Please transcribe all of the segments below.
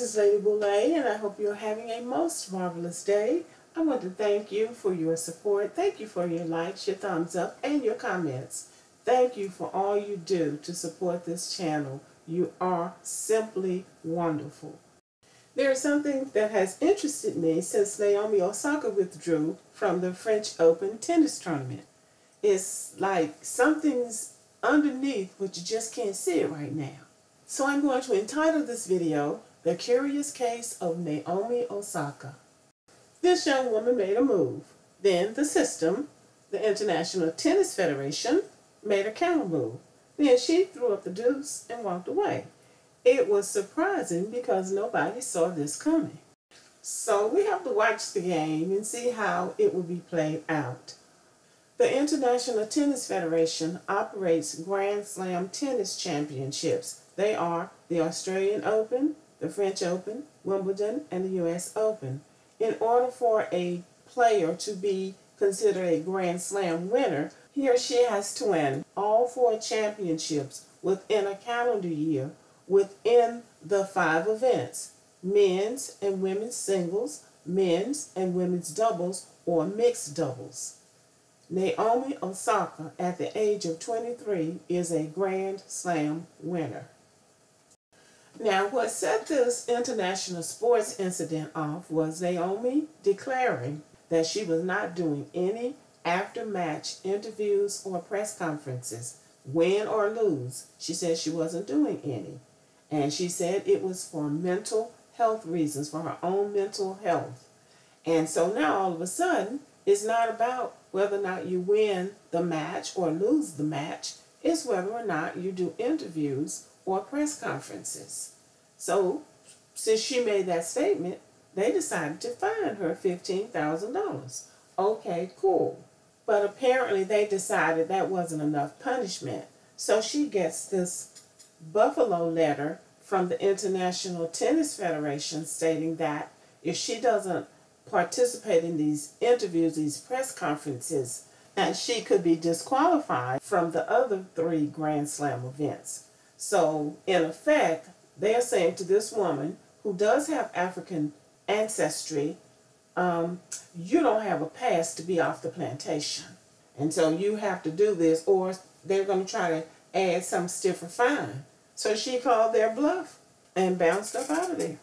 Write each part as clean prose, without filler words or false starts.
is Lady Boule, and I hope you're having a most marvelous day. I want to thank you for your support. Thank you for your likes, your thumbs up, and your comments. Thank you for all you do to support this channel. You are simply wonderful. There is something that has interested me since Naomi Osaka withdrew from the French Open tennis tournament. It's like something's underneath, but you just can't see it right now. So I'm going to entitle this video, The Curious Case of Naomi Osaka. This young woman made a move. Then the system, the International Tennis Federation, made a counter move. Then she threw up the deuce and walked away. It was surprising because nobody saw this coming. So we have to watch the game and see how it will be played out. The International Tennis Federation operates Grand Slam tennis championships. They are the Australian Open, the French Open, Wimbledon, and the U.S. Open. In order for a player to be considered a Grand Slam winner, he or she has to win all 4 championships within a calendar year within the 5 events: men's and women's singles, men's and women's doubles, or mixed doubles. Naomi Osaka, at the age of 23, is a Grand Slam winner. Now, what set this international sports incident off was Naomi declaring that she was not doing any after-match interviews or press conferences, win or lose. She said she wasn't doing any. And she said it was for mental health reasons, for her own mental health. And so now, all of a sudden, it's not about whether or not you win the match or lose the match. It's whether or not you do interviews or press conferences. So, since she made that statement, they decided to fine her $15,000. Okay, cool. But apparently they decided that wasn't enough punishment. So she gets this Buffalo letter from the International Tennis Federation stating that if she doesn't participate in these interviews, these press conferences, and she could be disqualified from the other 3 Grand Slam events. So, in effect, they are saying to this woman who does have African ancestry, you don't have a pass to be off the plantation. And so you have to do this, or they're going to try to add some stiffer fine. So she called their bluff and bounced up out of there.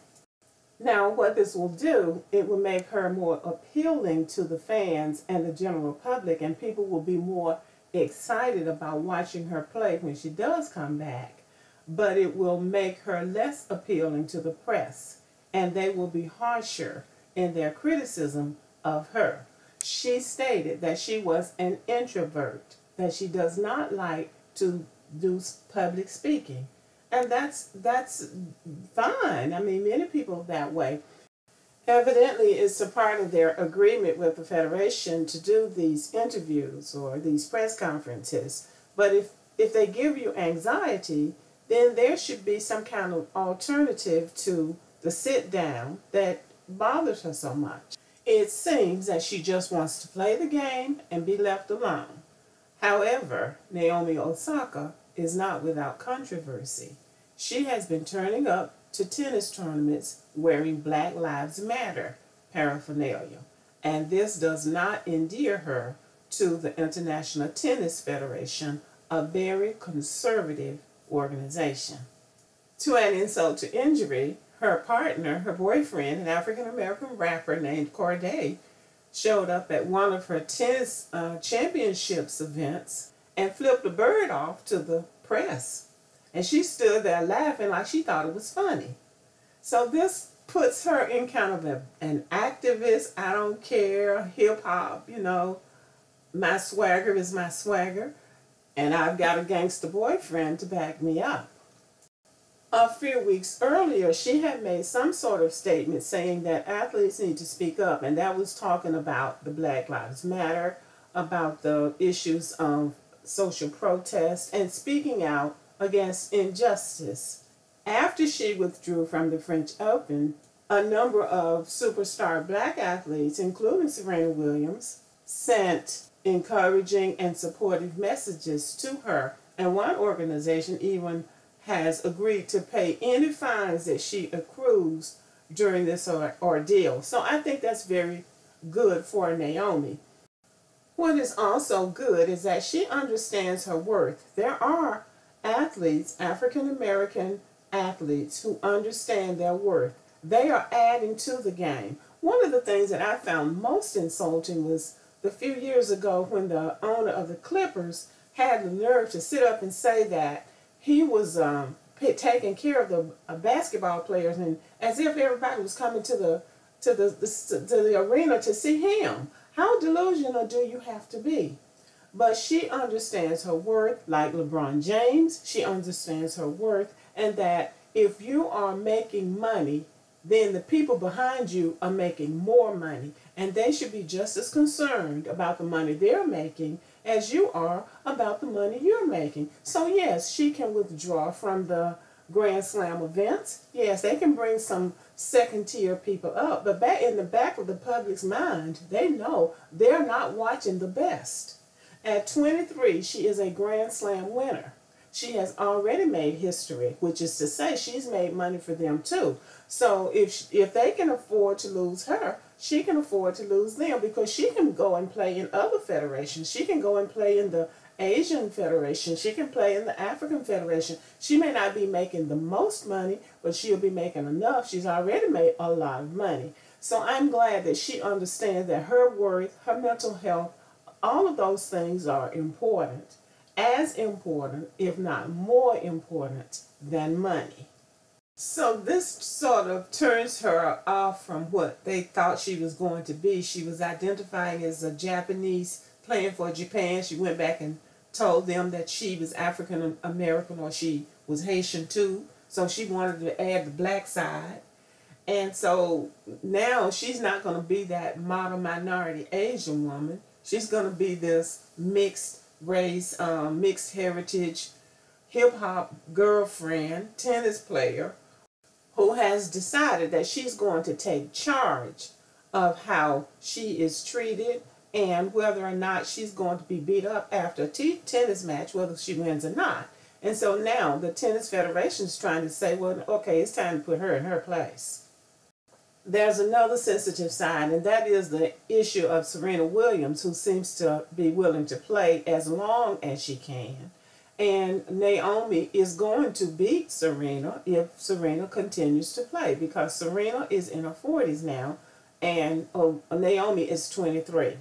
Now, what this will do, it will make her more appealing to the fans and the general public, and people will be more excited about watching her play when she does come back. But it will make her less appealing to the press, and they will be harsher in their criticism of her. She stated that she was an introvert, that she does not like to do public speaking. And that's fine. I mean, many people are that way. Evidently, it's a part of their agreement with the Federation to do these interviews or these press conferences. But if they give you anxiety, then there should be some kind of alternative to the sit down that bothers her so much. It seems that she just wants to play the game and be left alone. However, Naomi Osaka is not without controversy. She has been turning up to tennis tournaments wearing Black Lives Matter paraphernalia, and this does not endear her to the International Tennis Federation, a very conservative organization. To add insult to injury, her partner, her boyfriend, an African-American rapper named Corday, showed up at one of her tennis championships events and flipped a bird off to the press. And she stood there laughing like she thought it was funny. So this puts her in kind of an activist, I don't care, hip-hop, you know, my swagger is my swagger, and I've got a gangster boyfriend to back me up. A few weeks earlier, she had made some sort of statement saying that athletes need to speak up, and that was talking about the Black Lives Matter, about the issues of social protest, and speaking out against injustice. After she withdrew from the French Open, a number of superstar black athletes, including Serena Williams, sent encouraging and supportive messages to her, and one organization even has agreed to pay any fines that she accrues during this ordeal. So I think that's very good for Naomi. What is also good is that she understands her worth. There are athletes, African American athletes, who understand their worth. They are adding to the game. One of the things that I found most insulting was the few years ago when the owner of the Clippers had the nerve to sit up and say that he was taking care of the basketball players, and as if everybody was coming to the arena to see him. How delusional do you have to be? But she understands her worth, like LeBron James. She understands her worth, and that if you are making money, then the people behind you are making more money, and they should be just as concerned about the money they're making as you are about the money you're making. So yes, she can withdraw from the Grand Slam events. Yes, they can bring some second-tier people up, but back in the back of the public's mind, they know they're not watching the best. At 23, she is a Grand Slam winner. She has already made history, which is to say she's made money for them too. So if they can afford to lose her, she can afford to lose them, because she can go and play in other federations. She can go and play in the Asian Federation. She can play in the African Federation. She may not be making the most money, but she'll be making enough. She's already made a lot of money. So I'm glad that she understands that her worth, her mental health, all of those things are important. As important, if not more important, than money. So this sort of turns her off from what they thought she was going to be. She was identifying as a Japanese playing for Japan. She went back and told them that she was African American, or she was Haitian too. So she wanted to add the black side. And so now she's not going to be that model minority Asian woman. She's going to be this mixed race, mixed heritage, hip-hop girlfriend, tennis player, who has decided that she's going to take charge of how she is treated and whether or not she's going to be beat up after a tennis match, whether she wins or not. And so now the Tennis Federation is trying to say, well, okay, it's time to put her in her place. There's another sensitive side, and that is the issue of Serena Williams, who seems to be willing to play as long as she can. And Naomi is going to beat Serena if Serena continues to play, because Serena is in her 40s now, and Naomi is 23.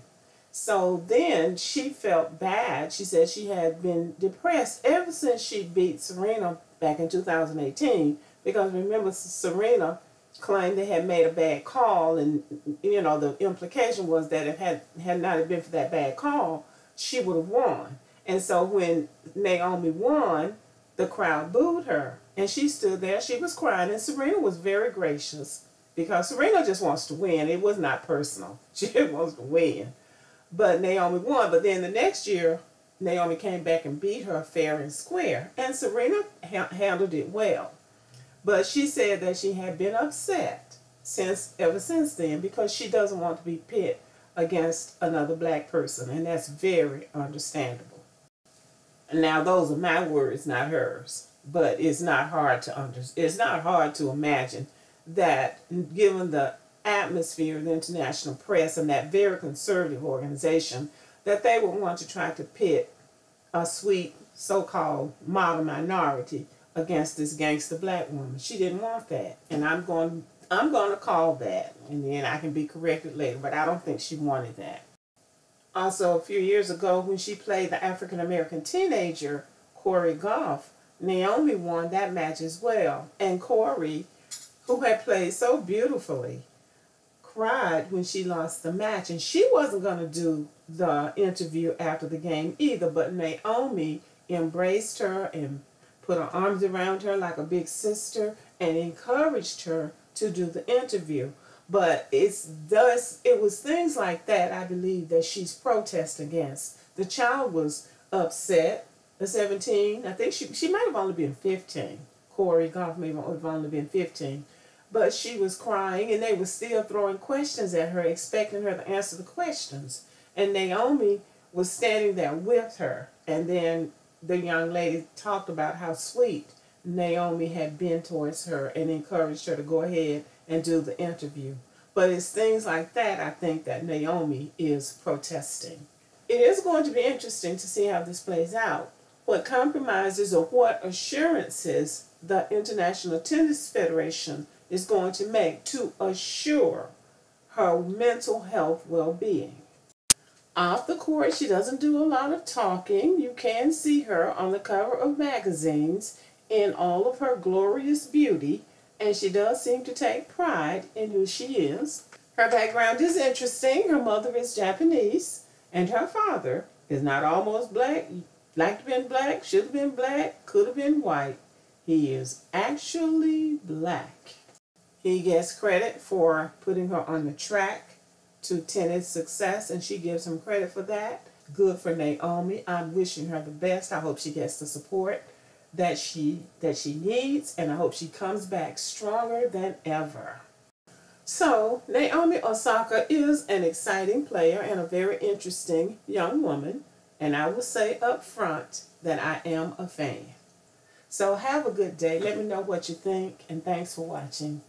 So then she felt bad. She said she had been depressed ever since she beat Serena back in 2018, because remember, Serena claimed they had made a bad call, and you know the implication was that if had not been for that bad call, she would have won. And so when Naomi won, the crowd booed her, and she stood there, she was crying, and Serena was very gracious, because Serena just wants to win. It was not personal. She just wants to win. But Naomi won. But then the next year, Naomi came back and beat her fair and square, and Serena handled it well. But she said that she had been upset ever since then, because she doesn't want to be pit against another black person, and that's very understandable. Now, those are my words, not hers. But it's not hard to it's not hard to imagine that, given the atmosphere of the international press and that very conservative organization, that they would want to try to pit a sweet so-called model minority against this gangster black woman. She didn't want that, and I'm going to call that, and then I can be corrected later, but I don't think she wanted that. Also, a few years ago, when she played the African-American teenager, Corey Goff, Naomi won that match as well. And Corey, who had played so beautifully, cried when she lost the match. And she wasn't going to do the interview after the game either, but Naomi embraced her and put her arms around her like a big sister and encouraged her to do the interview. But it was things like that, I believe, that she's protesting against. The child was upset, the 17. I think she might have only been 15. Corey Goff may have only been 15. But she was crying, and they were still throwing questions at her, expecting her to answer the questions. And Naomi was standing there with her. And then the young lady talked about how sweet Naomi had been towards her and encouraged her to go ahead and do the interview. But it's things like that, I think, that Naomi is protesting. It is going to be interesting to see how this plays out. What compromises or what assurances the International Tennis Federation is going to make to assure her mental health well-being. Off the court, she doesn't do a lot of talking. You can see her on the cover of magazines in all of her glorious beauty, and she does seem to take pride in who she is. Her background is interesting. Her mother is Japanese, and her father is not almost black, like to been black, should have been black, could have been white. He is actually black. He gets credit for putting her on the track to tennis success, and she gives him credit for that. Good for Naomi. I'm wishing her the best. I hope she gets the support that she needs, and I hope she comes back stronger than ever. So, Naomi Osaka is an exciting player and a very interesting young woman, and I will say up front that I am a fan. So have a good day. Let me know what you think, and thanks for watching.